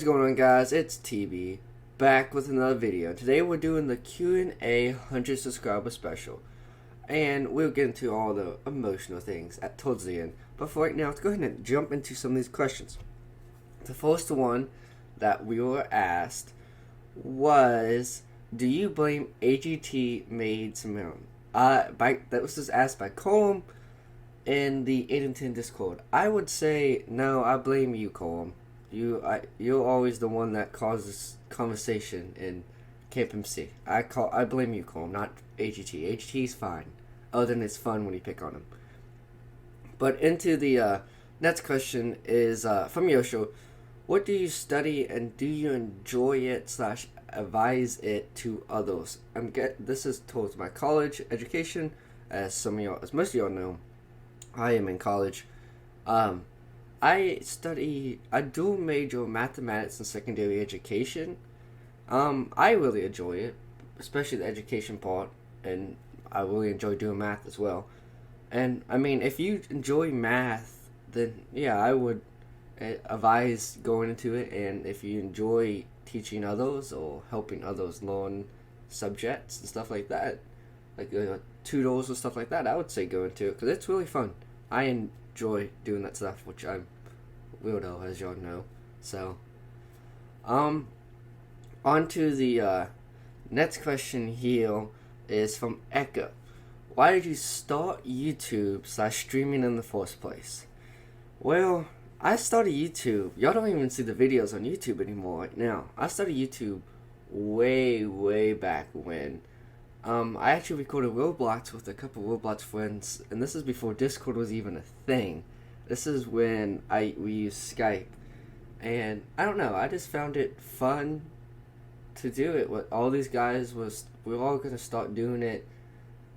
is going on, guys? It's TB back with another video. Today we're doing the Q&A 100 subscriber special, and we'll get into all the emotional things towards the end. But for right now, let's go ahead and jump into some of these questions. The first one that we were asked was, do you blame AGT made some that was just asked by Colm in the Eden Tint Discord. I would say no. I blame you, Colm. You're always the one that causes conversation in Camp MC. I blame you, Colm, not AGT. AGT's fine, other than it's fun when you pick on him. But into the next question is from Yosho. What do you study and do you enjoy it / advise it to others? This is towards my college education. As most of y'all know, I am in college. I dual major mathematics and secondary education. I really enjoy it, especially the education part, and I really enjoy doing math as well. And I mean, if you enjoy math, then yeah, I would advise going into it. And if you enjoy teaching others or helping others learn subjects and stuff like that, like tutors or stuff like that, I would say go into it because it's really fun. I enjoy doing that stuff, which I'm weirdo, as y'all know. So, on to the next question here is from Echo. Why did you start YouTube / streaming in the first place? Well, I started YouTube. Y'all don't even see the videos on YouTube anymore right now. I started YouTube way back when. I actually recorded Roblox with a couple of Roblox friends, and this is before Discord was even a thing. This is when we used Skype, and I don't know, I just found it fun to do it. What all these guys we were all gonna start doing it,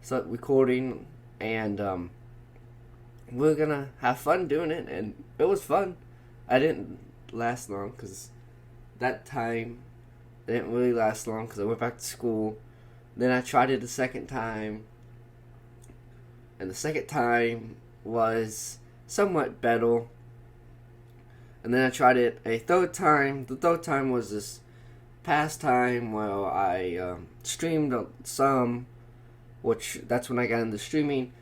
start recording, and we were gonna have fun doing it, and it was fun. I didn't last long because that time didn't really last long because I went back to school. Then I tried it a second time, and the second time was somewhat better. And then I tried it a third time. The third time was this past time where I streamed some, which that's when I got into streaming,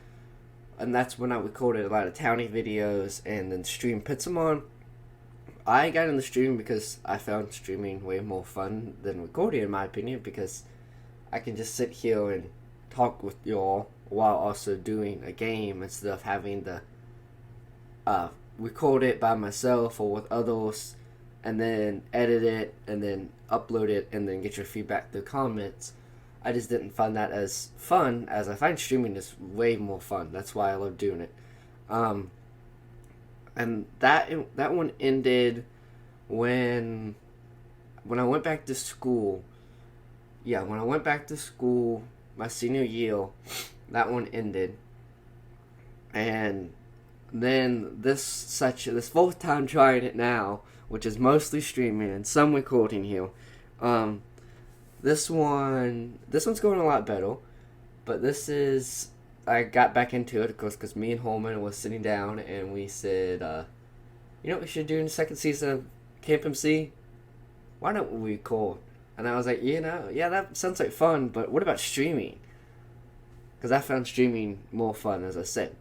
and that's when I recorded a lot of Townie videos and then streamed Pixelmon. I got into streaming because I found streaming way more fun than recording, in my opinion, because I can just sit here and talk with y'all while also doing a game instead of having to record it by myself or with others and then edit it and then upload it and then get your feedback through comments. I just didn't find that as fun as I find streaming is way more fun. That's why I love doing it. And that one ended when I went back to school. Yeah, when I went back to school, my senior year, that one ended. And then this fourth time trying it now, which is mostly streaming and some recording here. This one's going a lot better, but I got back into it, of course, because me and Holman was sitting down and we said, you know what we should do in the second season of Camp MC? Why don't we record? And I was like, yeah, that sounds like fun, but what about streaming? Because I found streaming more fun, as I said.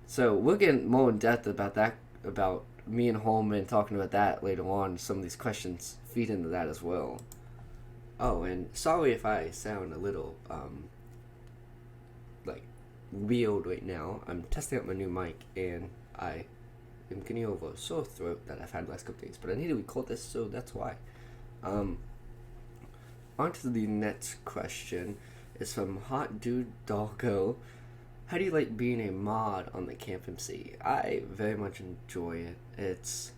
So we'll get more in depth about that, about me and Holman talking about that later on. Some of these questions feed into that as well. Oh, and sorry if I sound a little, like, weird right now. I'm testing out my new mic, and I am getting over a sore throat that I've had the last couple days. But I need to record this, so that's why. On to the next question is from Hot Dude Doggo. How do you like being a mod on the Camp MC? I very much enjoy it.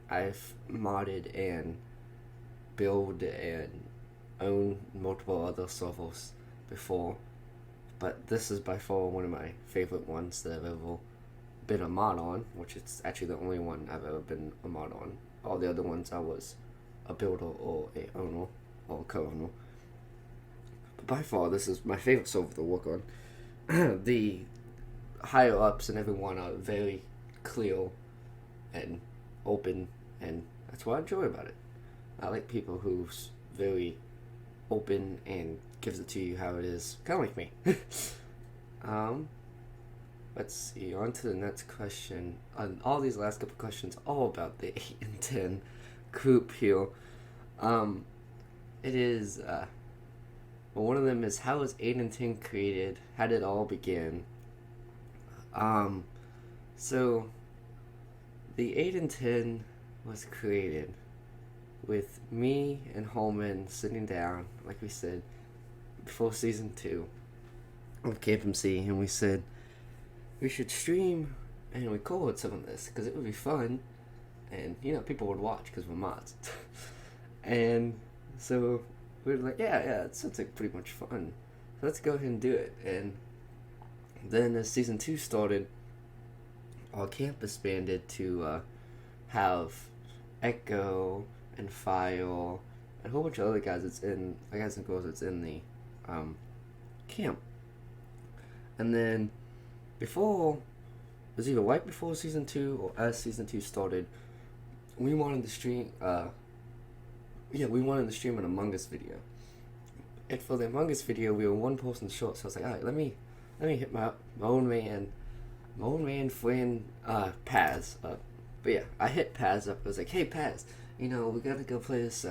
I've modded and build and own multiple other servers before, but this is by far one of my favorite ones that I've ever been a mod on, which is actually the only one I've ever been a mod on. All the other ones I was a builder or a owner or a co-owner. But by far, this is my favorite server to work on. The higher ups and everyone are very clear and open and that's what I enjoy about it. I like people who's very open and gives it to you how it is, kind of like me. um, let's see. On to the next question. All these last couple questions, all about the 8 and 10 group here. It is. Well, one of them is, how was Eden Tint created? How did it all begin? So the Eden Tint was created with me and Holman sitting down, like we said, before season 2 of KFMC, and we said we should stream and record some of this because it would be fun, and people would watch because we're mods. And so we were like, yeah, it sounds like pretty much fun. So let's go ahead and do it. And then as season 2 started, our camp expanded to have Echo and File and a whole bunch of other guys and girls that's in the camp. And then it was either right before season 2 or as season 2 started, we wanted to stream we wanted to stream an Among Us video. And for the Among Us video, we were one person short, so I was like, alright, let me hit my own friend Paz up. But yeah, I hit Paz up. I was like, hey Paz, we gotta go play this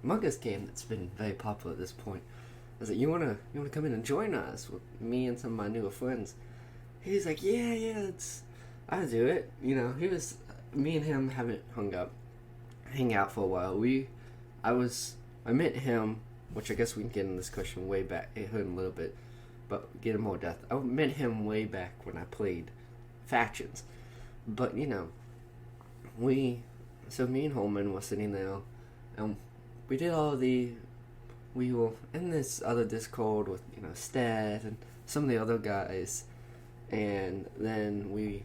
Among Us game that's been very popular at this point. I was like, you wanna come in and join us with me and some of my newer friends? He was like, yeah, I'll do it. Me and him haven't hang out for a while. I met him, which I guess we can get in this question way back in a little bit, but get in more depth. I met him way back when I played Factions, but me and Holman were sitting there, and we were in this other Discord with Stat and some of the other guys, and then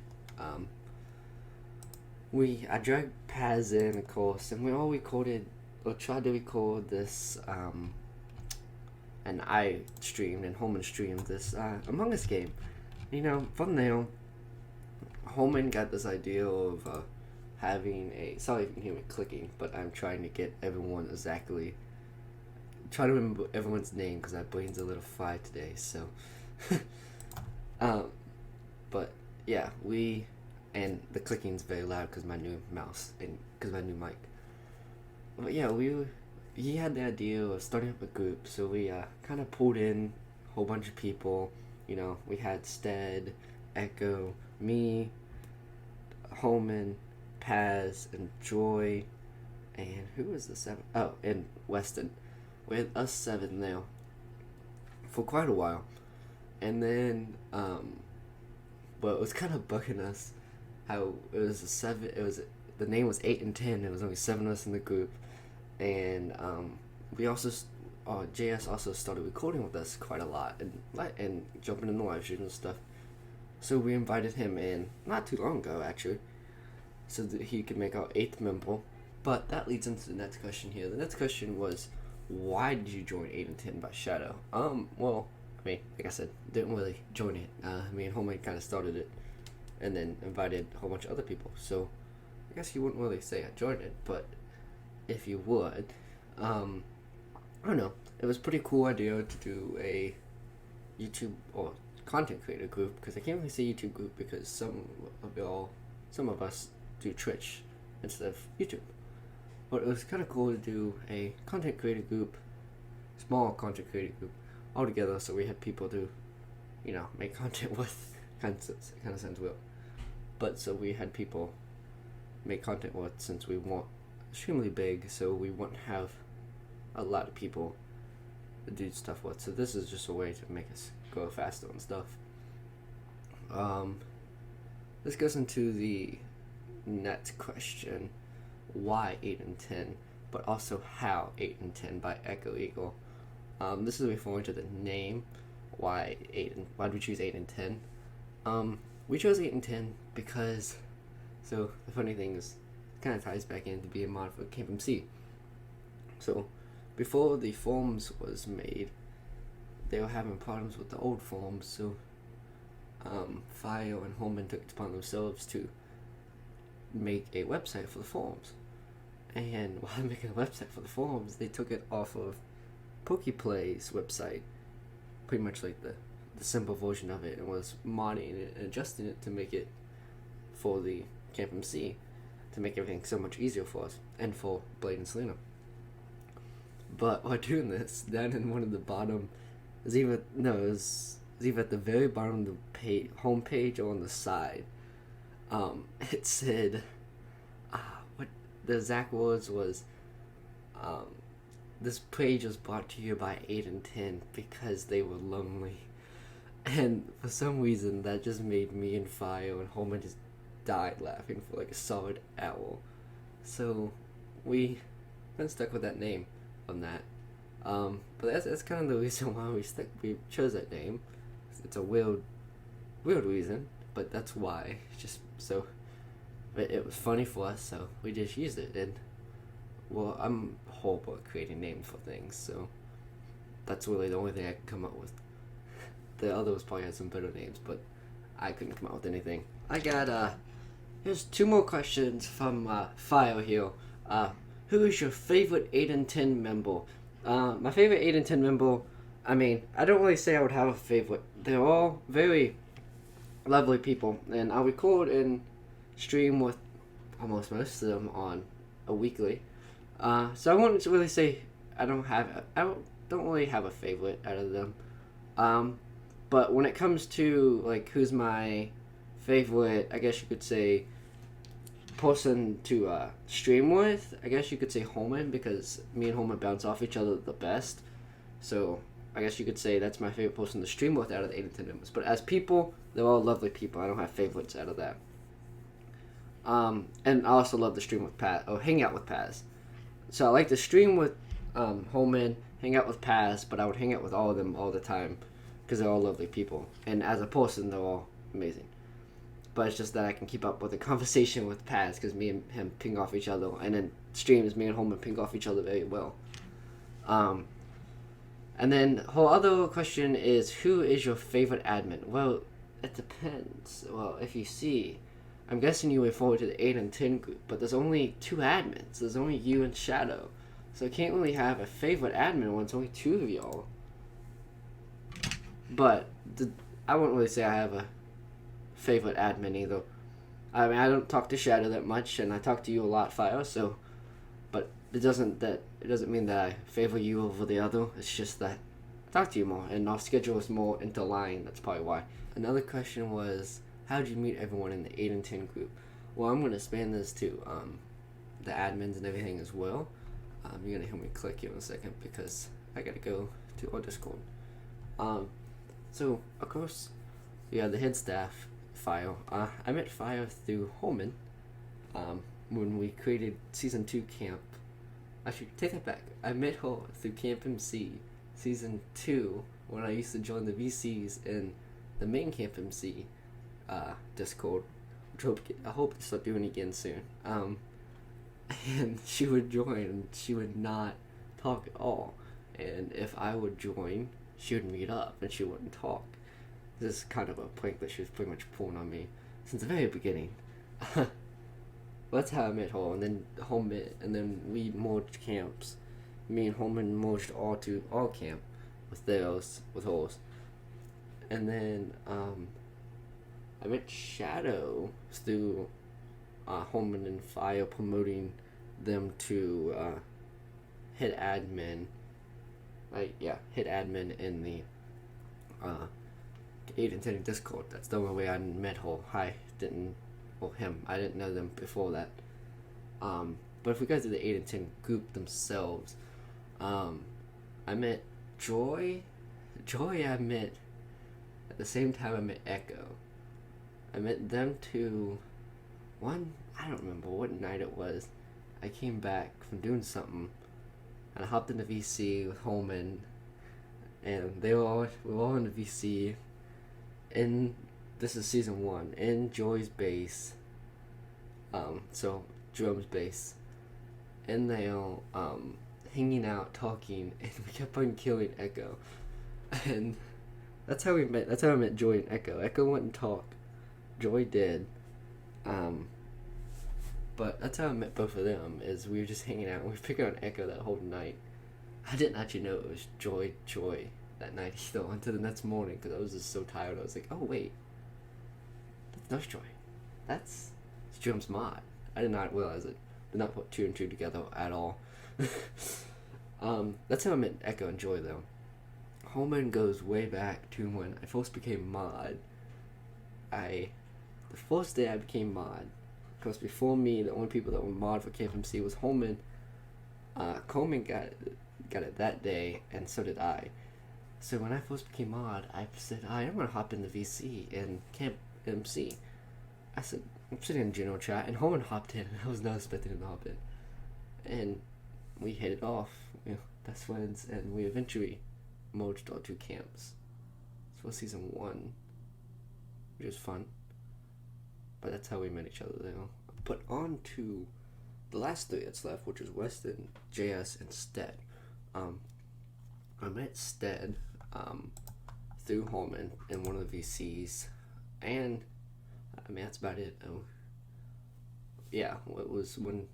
I dragged Paz in, of course, and we all recorded or tried to record this, and I streamed and Holman streamed this Among Us game. From there, Holman got this idea of having sorry if you can hear me clicking, but I'm trying to get everyone try to remember everyone's name because my brain's a little fried today, so. But yeah, and the clicking's very loud because my new mouse and because my new mic. But yeah, he had the idea of starting up a group, so we kind of pulled in a whole bunch of people. We had Stead, Echo, me, Holman, Paz, and Joy, and who was the 7th? Oh, and Weston. We had us 7 there for quite a while, and then but it was kind of bugging us how it was the name was 8 and 10. There was only 7 of us in the group, and we also JS also started recording with us quite a lot and jumping in the live streams and stuff. So we invited him in not too long ago, actually, so that he could make our 8th member. But that leads into the next question here. The next question was, why did you join 8 and 10 by Shadow? Well, like I said, didn't really join it. Me and Holman kind of started it, and then invited a whole bunch of other people. So I guess you wouldn't really say I joined it, but if you would, I don't know. It was a pretty cool idea to do a YouTube or content creator group, because I can't really say YouTube group because some of us do Twitch instead of YouTube. But it was kind of cool to do a content creator group, small content creator group, all together, so we had people to, make content with. Kind of sounds weird, but so we had people make content with, since we weren't extremely big, so we wouldn't have a lot of people to do stuff with. So this is just a way to make us go faster and stuff. This goes into the next question: why 8 and 10, but also how 8 and 10 by Echo Eagle. This is referring to the name. Why do we choose 8 and 10? We chose 8 and 10 because, so the funny thing is, it kind of ties back into being a mod for KFMC. So before the forms was made, they were having problems with the old forms, so Fio and Holman took it upon themselves to make a website for the forums. And while making a website for the forums, they took it off of PokePlay's website, pretty much like the simple version of it, and was modding it and adjusting it to make it for the Camp MC, to make everything so much easier for us and for Blade and Selena. But while doing this, down in one of the bottom, it was either at the very bottom of the home page or on the side. It said, what the exact words was, this page was brought to you by Eden Tint because they were lonely. And for some reason, that just made me and Fio and Holman just died laughing for like a solid hour. So we been stuck with that name on that. But that's kind of the reason why we chose that name. It's a weird reason, but that's why. Just so it was funny for us, so we just used it. And well, I'm horrible at creating names for things, so that's really the only thing I can come up with. The others probably had some better names, but I couldn't come up with anything. I got here's 2 more questions from File here. Who is your favorite Eden Tint member? My favorite Eden Tint member, I mean, I don't really say I would have a favorite. They're all very lovely people, and I record and stream with almost most of them on a weekly. So I wouldn't really say I don't really have a favorite out of them. But when it comes to like who's my favorite, I guess you could say, person to stream with, I guess you could say Holman, because me and Holman bounce off each other the best. So I guess you could say that's my favorite person to stream with out of the Eden Tint members. But as people, they're all lovely people. I don't have favorites out of that. And I also love to stream with Paz, or hang out with Paz. So I like to stream with Holman, hang out with Paz, but I would hang out with all of them all the time because they're all lovely people. And as a person, they're all amazing. But it's just that I can keep up with the conversation with Paz because me and him ping off each other. And then streams, me and Holman ping off each other very well. And then her other question is, who is your favorite admin? Well, it depends. Well, if you see, I'm guessing you refer to the Eden Tint group, but there's only 2 admins. There's only you and Shadow. So I can't really have a favorite admin when it's only 2 of y'all. But I wouldn't really say I have a favorite admin either. I mean, I don't talk to Shadow that much, and I talk to you a lot, Fire, so... But it doesn't mean that I favor you over the other. It's just that I talk to you more, and our schedule is more interlined. That's probably why. Another question was, how did you meet everyone in the Eden Tint group? Well, I'm going to expand this to the admins and everything as well. You're going to hear me click here in a second because I got to go to our Discord. So, of course, we have the head staff, Fire. I met Fire through Holman when we created Season 2 Camp. Actually, take that back. I met her through Camp MC Season 2 when I used to join the VCs in the main Camp MC Discord, which I hope to start doing again soon. And she would join, and she would not talk at all. And if I would join, she would meet up, and she wouldn't talk. This is kind of a prank that she was pretty much pulling on me since the very beginning. That's how I met her, and then Holman, and then we merged camps. Me and Holman merged all camp with hers. And then I met Shadow through Holman and Fire promoting them to hit admin. Hit admin in the Eden Tint Discord. That's the only way I met her. I didn't know them before that. But if we go to the Eden Tint group themselves, I met Joy. I met at the same time I met Echo. I met them to I don't remember what night it was. I came back from doing something, and I hopped in the VC with Holman, and we were all in the VC. And this is season 1 in Joy's base. So Jerome's base, and they all hanging out, talking, and we kept on killing Echo, and that's how we met. That's how I met Joy and Echo. Echo wouldn't talk, Joy did. But that's how I met both of them. Is we were just hanging out and we were picking on Echo that whole night. I didn't actually know it was Joy that night either until the next morning because I was just so tired. I was like, oh wait, that's not Joy. That's Jim's mod. I did not realize it. Did not put two and two together at all. That's how I met Echo and Joy though. Holman goes way back to when I first became mod. The first day I became mod, because before me, the only people that were mod for KFMC was Holman. Coleman got it that day, and so did I. So when I first became mod, I said, I'm gonna hop in the VC and Camp MC. I said, I'm sitting in general chat, and Holman hopped in, and I was not expecting him to hop in. And we hit it off, best friends, and we eventually merged our two camps. This was season 1, which was fun. But that's how we met each other there. But on to the last 3 that's left, which is Weston, JS, and Stead. I met Stead through Holman in one of the VCs, and I mean that's about it. Yeah, it was when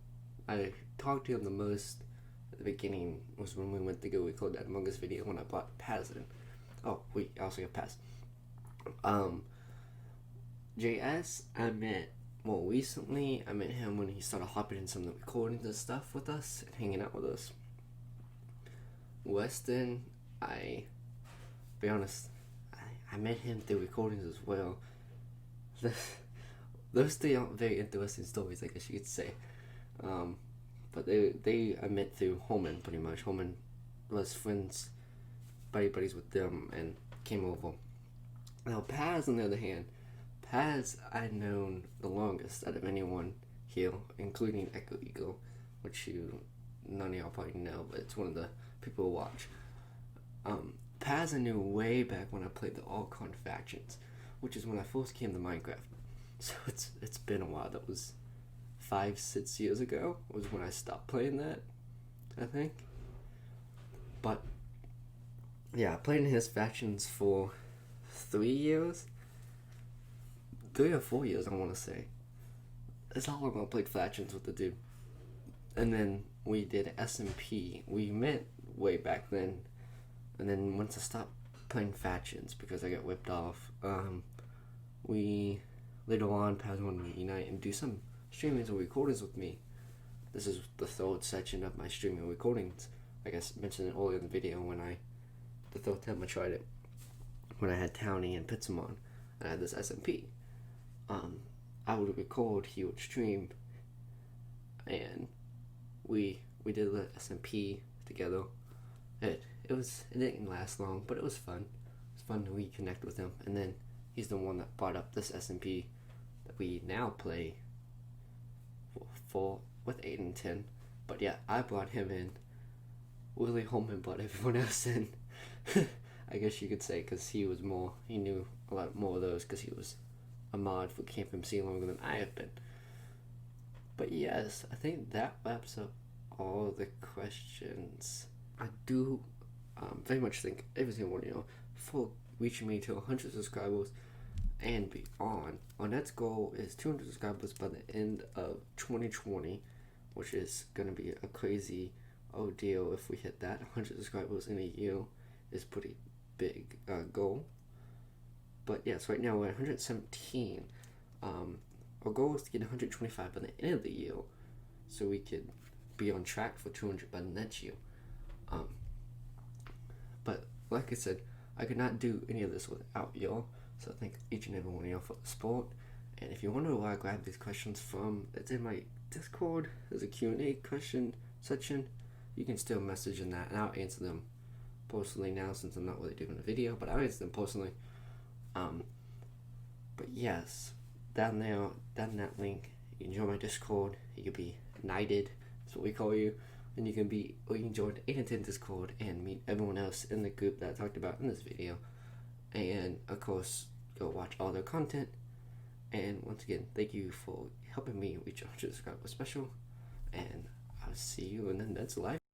I talked to him the most at the beginning was when we went to go record that Among Us video when I brought Paz in. Oh wait, I also got Paz. JS, I met more recently. I met him when he started hopping in some of the recordings and stuff with us and hanging out with us. Weston, be honest, I met him through recordings as well. Those 3 aren't very interesting stories, I guess you could say. But I met through Holman pretty much. Holman was buddies with them and came over. Now Paz, on the other hand, I've known the longest out of anyone here, including Echo Eagle, which none of y'all probably know, but it's one of the people who watch. Paz I knew way back when I played the All-Con Factions, which is when I first came to Minecraft. So it's been a while. That was 5-6 years ago was when I stopped playing that, I think. But yeah, I played in his factions for 3 years. 3 or 4 years, I want to say. That's how long I played factions with the dude. And then we did SMP. We met way back then. And then once I stopped playing factions because I got whipped off, we later on Paz wanted to unite and do some streamings or recordings with me. This is the 3rd section of my streaming recordings. I guess I mentioned it earlier in the video the 3rd time I tried it. When I had Townie and Pitsum on, and I had this SMP. I would record, he would stream, and we did the SMP together. It didn't last long, but it was fun. It was fun to reconnect with him, and then he's the one that brought up this SMP that we now play with Eden Tint. But yeah, I brought him in. Willie Holman brought everyone else in. I guess you could say, because he knew a lot more of those because he was a mod for Camp MC longer than I have been. But yes, I think that wraps up all the questions. I do very much thank every single one of you for reaching me to 100 subscribers and beyond. Our next goal is 200 subscribers by the end of 2020, which is going to be a crazy ordeal if we hit that. 100 subscribers in a year is pretty big goal. But yes, right now we're at 117. Our goal is to get 125 by the end of the year, so we could be on track for 200 by the next year. But like I said, I could not do any of this without y'all, so thank each and every one of y'all for the support. And if you wonder where I grabbed these questions from, it's in my Discord. There's a Q&A question section. You can still message in that, and I'll answer them personally now since I'm not really doing a video, but I'll answer them personally. But yes, down that link, you can join my Discord. You can be knighted, that's what we call you. And you can join the Eden Tint Discord and meet everyone else in the group that I talked about in this video. And of course, go watch all their content. And once again, thank you for helping me reach 100 subscribers special. And I'll see you in the next live.